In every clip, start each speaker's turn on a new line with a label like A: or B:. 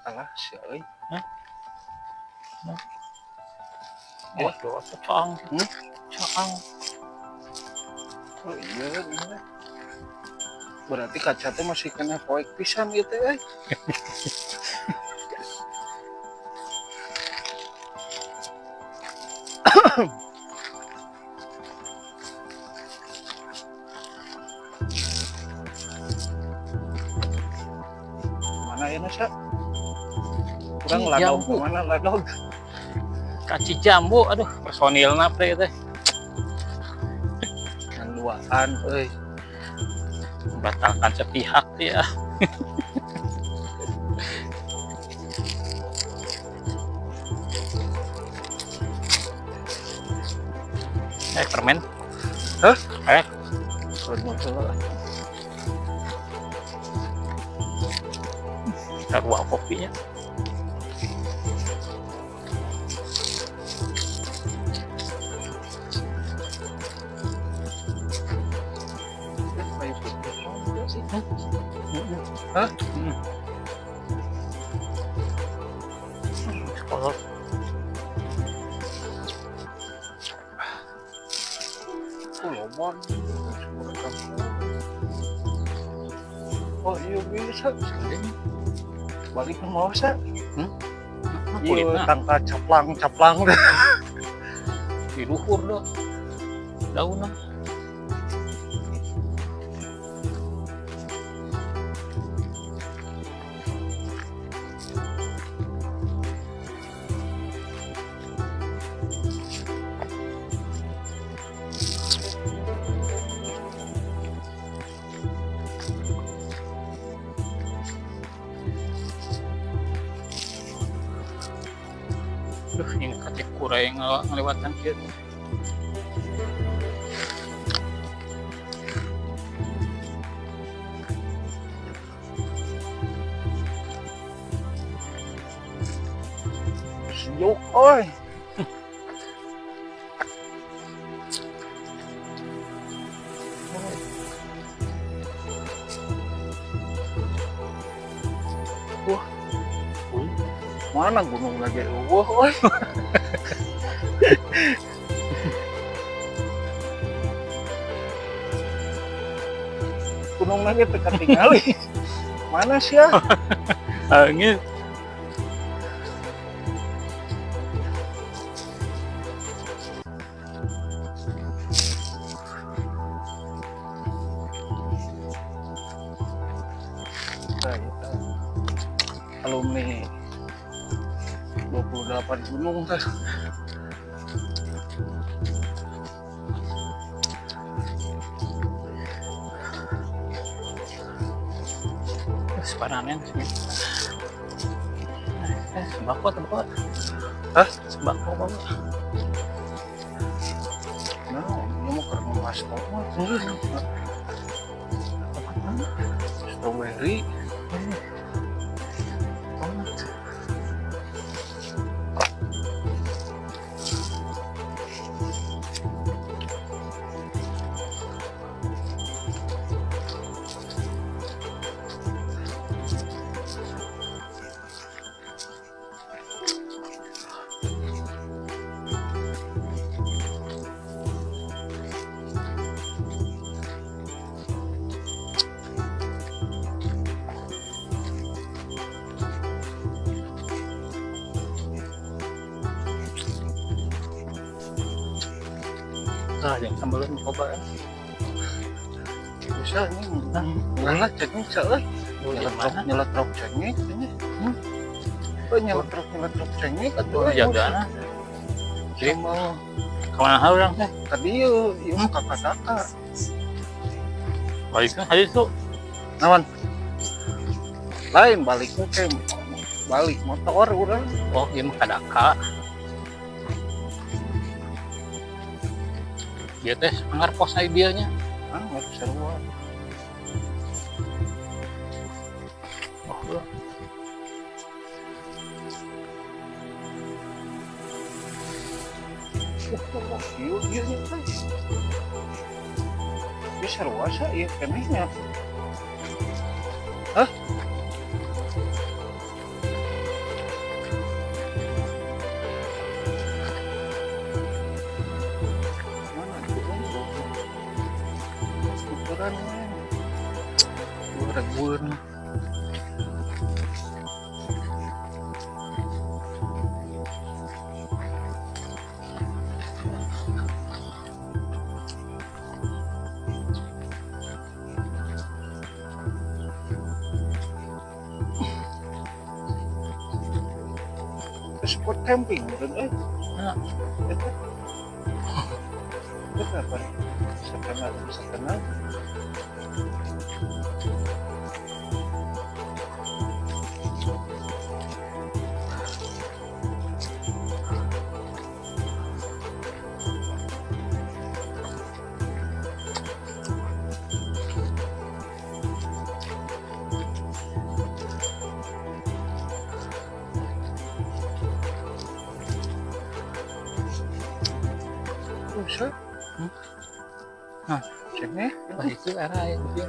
A: Alah sia euy.
B: Waduh, caang. Caang.
A: Oh iya. Berarti kaca teh masih kena poek pisan gitu euy. Mana ya Nasa? Kurang ladog kemana ladog?
B: Kaci jambu, aduh personil napre teh.
A: Yang duaan euy.
B: Batalkan sepihak dia. Permen.
A: Hah?
B: Permen lah. Taruh kopinya.
A: Hah?
B: Kolot.
A: Lobon. Oh iya bisa. Balik ke mau sa. Iya tangka caplang.
B: Di luhur dah. Daunnya. Duh, ini kacik kurai yang ngelewatan gitu.
A: Sejuk oi. Wah. Mana gunung lagi? Wah, oi. Gunung lagi ketinggali. Mana sih ya?
B: Angin.
A: Alumni 28 gunung teh.
B: Sepananen sih. Sembako tempat.
A: Hah?
B: Sembako bawa.
A: Nah, ini mau ke rumah sekolah. Strawberry.
B: Ah, yang sambalnya coba.
A: Bisa ini. Nah, ceknya bisa euy. Nyelat truk cengnya ini. Nyelat truk cengnya atuh
B: Jagana.
A: Jadi mau
B: Kemana orang teh?
A: tadi yuk kakak.
B: Baliknya hari itu.
A: Nawan. Lain baliknya kayak balik motor urang.
B: Oh, iya mah kadaka. Dia teh anggar pos idenya.
A: Ah, enggak seru.
B: Oh, iya.
A: Iya kan. Bisa ruasa ya kenehnya. Hah? Cirebon. Spot camping bener
B: Nah.
A: Itu apa? Bisa kenal. Bisa.
B: Nah,
A: Cengek.
B: wah itu arah yang bikin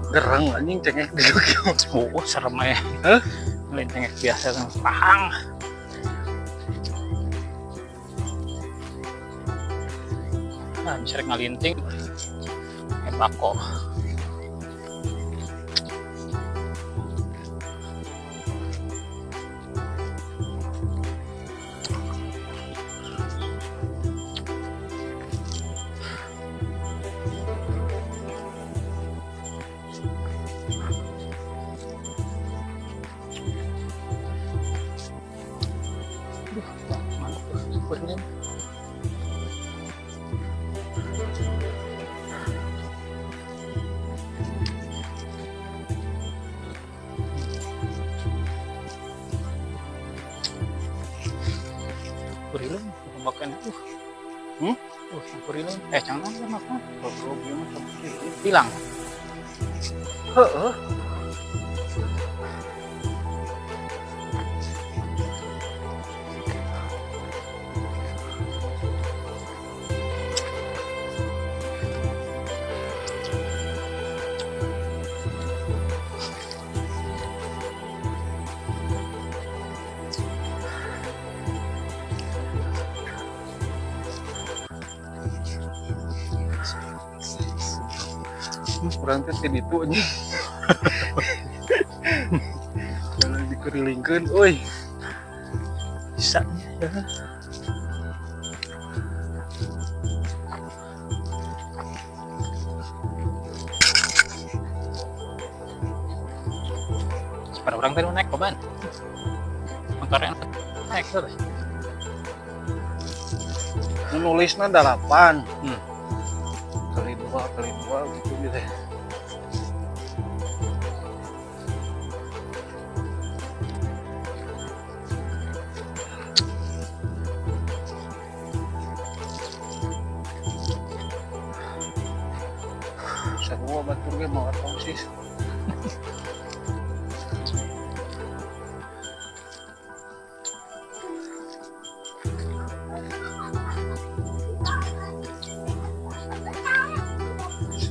A: Gerang anjing cengek di Tokyo.
B: oh serem ya.
A: Hah?
B: Lain cengek biasa sama pahang. Nah, bisa ngalinting. Bako. Mana tuh supernya? Kurilun, makan itu. Kurilun, jangan makan.
A: Goblok ya mah seperti itu.
B: Hilang.
A: Heeh. Kurang teh di itu anjing. Kalau dikerilingkeun, euy.
B: Bisa ya. Pada orang tadi naik koban. Motornya naik terus.
A: Nulisna 8.
B: Hmm.
A: Kali 2 gitu gitu. Sarua batur ge mau tongsis.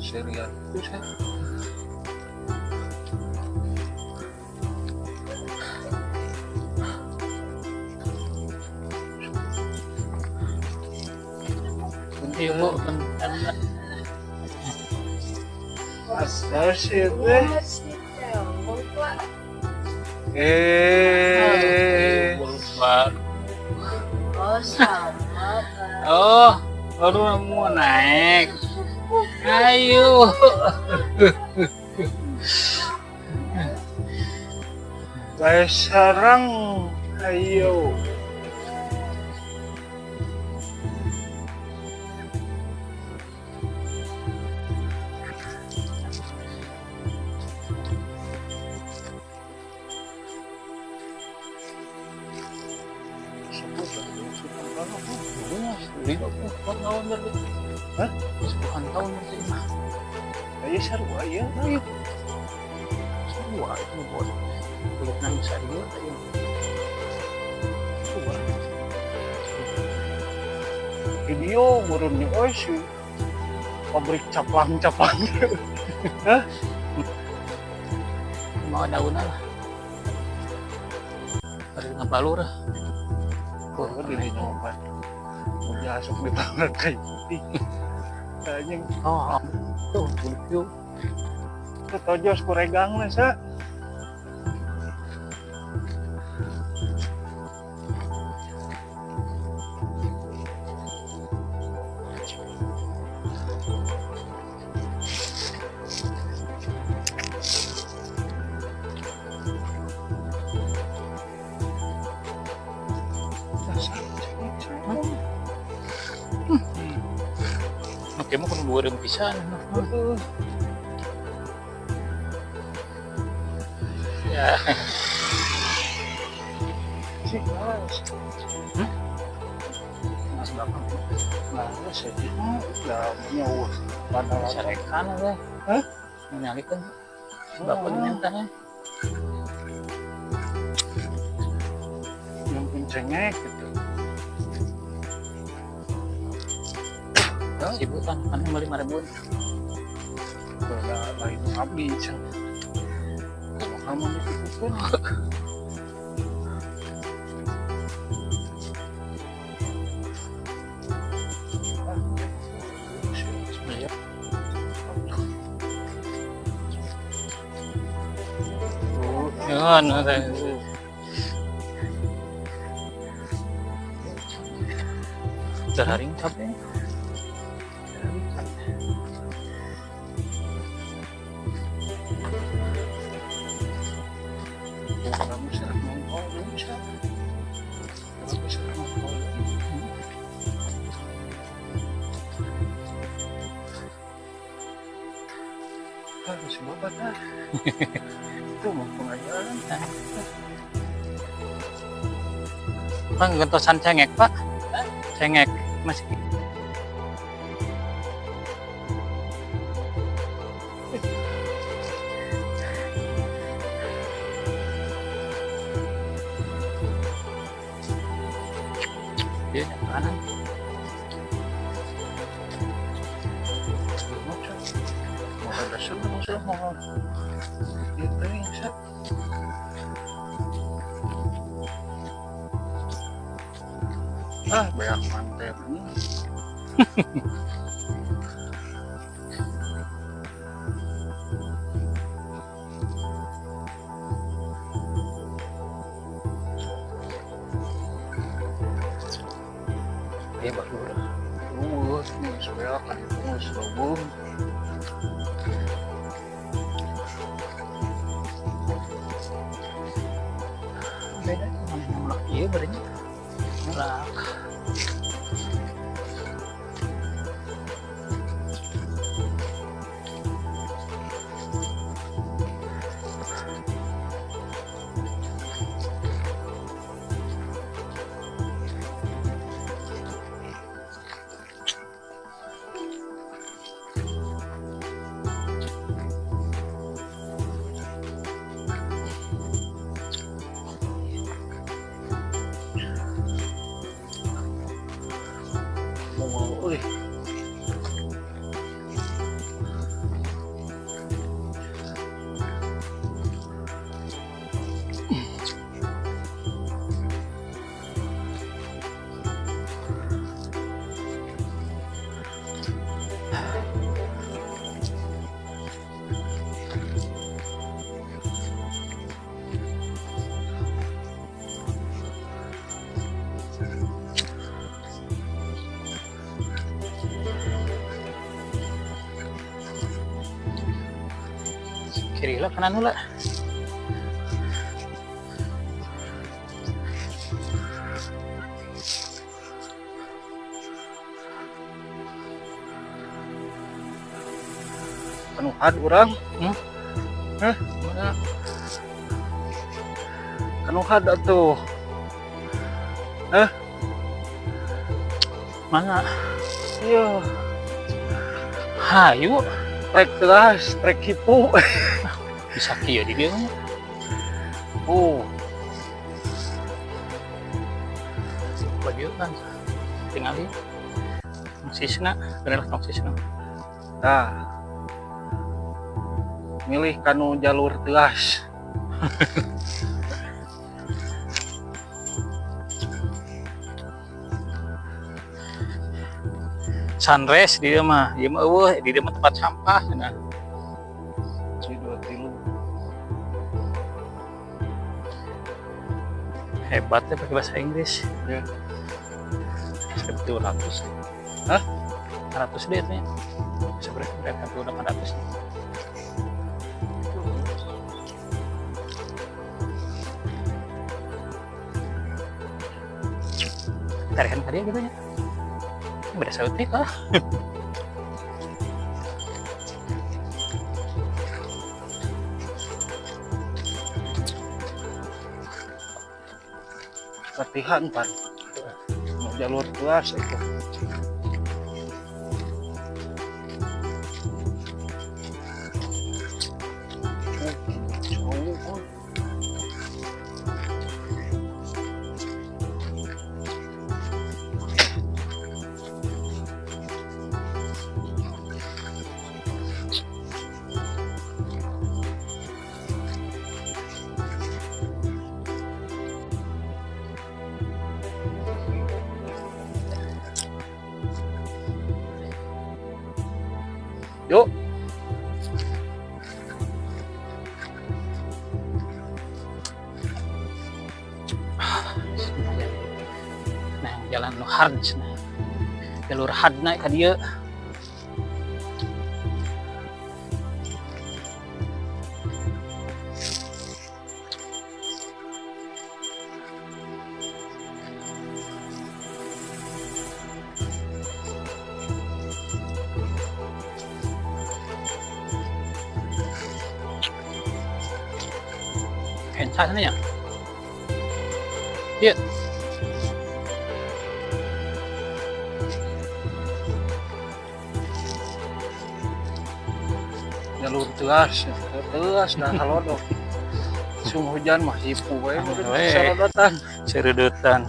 A: Serian terus ya.
B: Iya bu, bentar.
A: Asal sih teh.
B: Baru. Oh, baru mau naik. Ayo.
A: Bae sarang ayo. Hah?
B: 10 tahun berarti mah.
A: Ayo sarua ya, ayo.
B: Wah, itu buat kulit nangis aja ayo. Wah,
A: Video murunnya oi si pabrik caplang-caplang. Hah?
B: mau daunan lah. Hari ngabalur.
A: Kok diri nyoba. Udah asuk di tangan kayak putih. Anjing.
B: Oh, tuh kulit yuk.
A: Tuh tojos kuregang lah sa.
B: Oke, mau kudu 2 pisan. Ya,
A: Sih, mas.
B: Mas Bapak
A: Nah, sedih. Ya, nyawa. Padahal
B: sarekan aja.
A: Hah?
B: Menyalikeun. Bapak diminta ya.
A: yang kencengnya gitu.
B: Sibukan, kan 5.000.
A: Udah lain abdi ceng. Kalau kamu ditutupin.
B: Iya. Jangan, terharing capek.
A: Kamu serang mongkol bisa. Kamu serang mongkol. Harus babat lah. Itu mau pengajaran.
B: Bang, gentosan cengek, Pak. Cengek masih. Dia kanan.
A: Mau ada sudah mau. Itu bisa. Banyak mantel ini.
B: Dia baru.
A: Ini sebenarnya kan itu sebelum.
B: Beda sama iya berarti. Lah.
A: Ui.
B: Kiri lah kanan lah.
A: Kanuhan orang.
B: Hah? Mana?
A: Kanuhan atuh.
B: Mana?
A: Iya.
B: Hayu.
A: Trek teras, trek hipu.
B: Bisa kieu di dieu nya.
A: Oh,
B: Baju kan tinggal di sisna, bener lah sisna.
A: nah. Milih kanu jalur teras.
B: Sunrise di dieu mah, ieu mah eueuh, di dieu mah tempat sampah cenah.
A: Itu tilu.
B: Hebat ya pakai bahasa Inggris.
A: Ya.
B: 1.200.
A: Hah?
B: 100 deh nih. Sebenarnya 1.800. Tarikan tadi gitu ya. Beda sautik lah.
A: Latihan pan. Mau jalur kelas itu. Jauh. Yuk.
B: Nah, jalan nu hard nah. Jalur hard naik ka dieu. Encah sana ya. Iya.
A: Jalur teras dah halodok. Musim hujan mah hipu we serodotan.
B: Seredutan.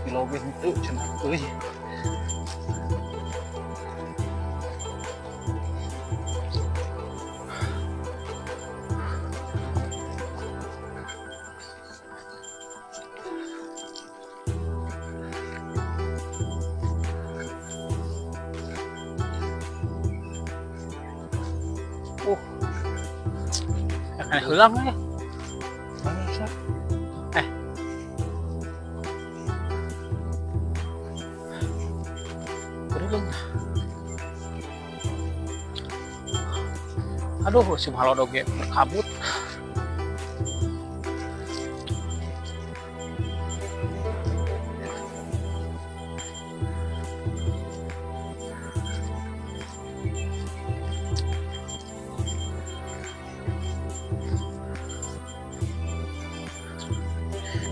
A: Kilo ge henteu cenah euy.
B: Akan hilang ya.
A: Masa?
B: Berilung. Aduh, si Halodoc ge berkabut.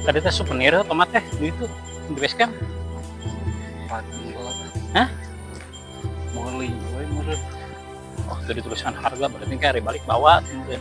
B: Tadi teh souvenir tomat teh di itu di base camp.
A: Pagi lah.
B: Hah?
A: Meuli we meureun.
B: Oh, tadi tulisan harga berarti kayak balik bawa kemudian.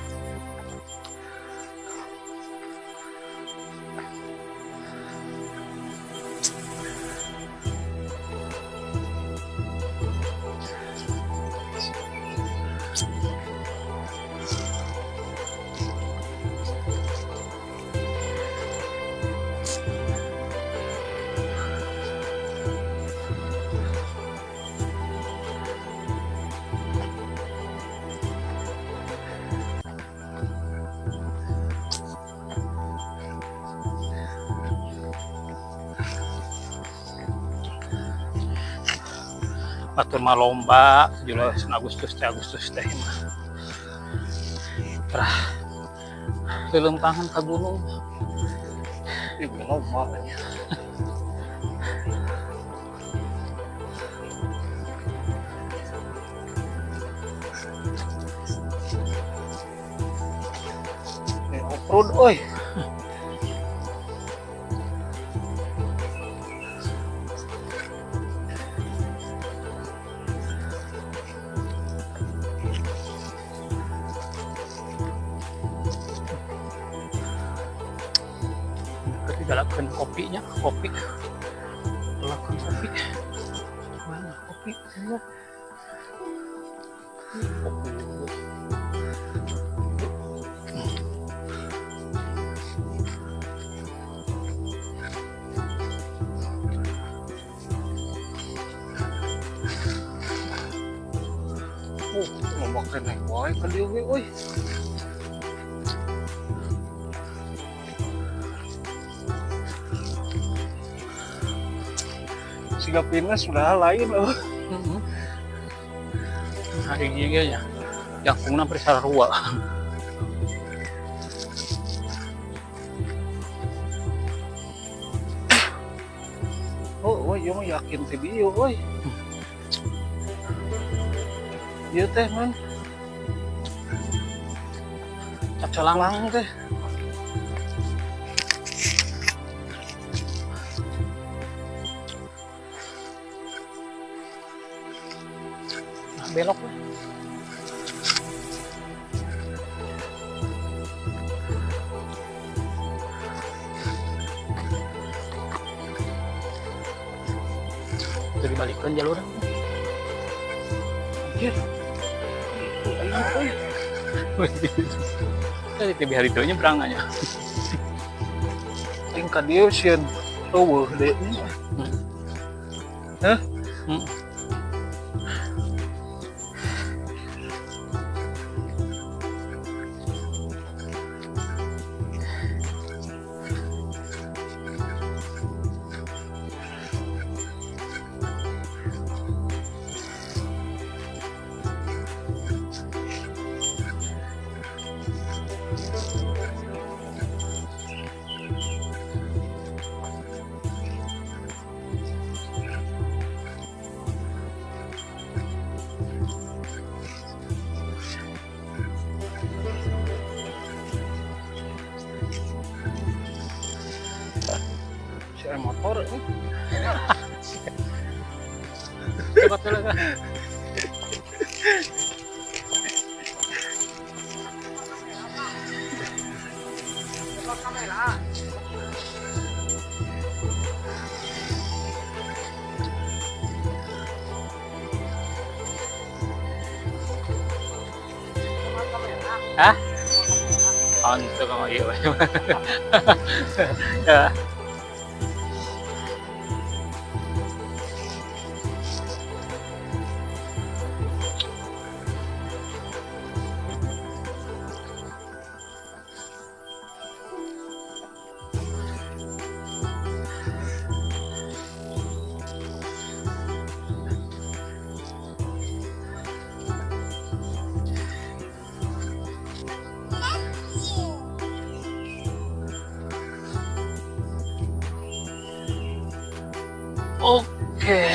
B: Batur mah lomba 17 Agustus teh mah. Terah leuleum tangan ka gunung.
A: Ieu lomba nya. Off-road oi.
B: Digalakkan kopinya, kopi. Galakkan kopi. Mana kopi? Belum. Kopi.
A: Mau makan naik wae ka dieu we euy. Sigapina sudah lain loh.
B: Hari ini ya, yang kuna Prisarua.
A: Oh, yo yakin teh dieu euy. Ieu teh man,
B: Calang
A: teh.
B: belok. Itu dibalikkan jalur.
A: Anjir. Ayo euy.
B: Jadi tiap hari itu berangannya.
A: Ting ka dieu sieun eueuh deui. Hah? Si motor ini.
B: Cepat dulu kan. Hah? Untuk kamu iya. Ya.
A: Oke.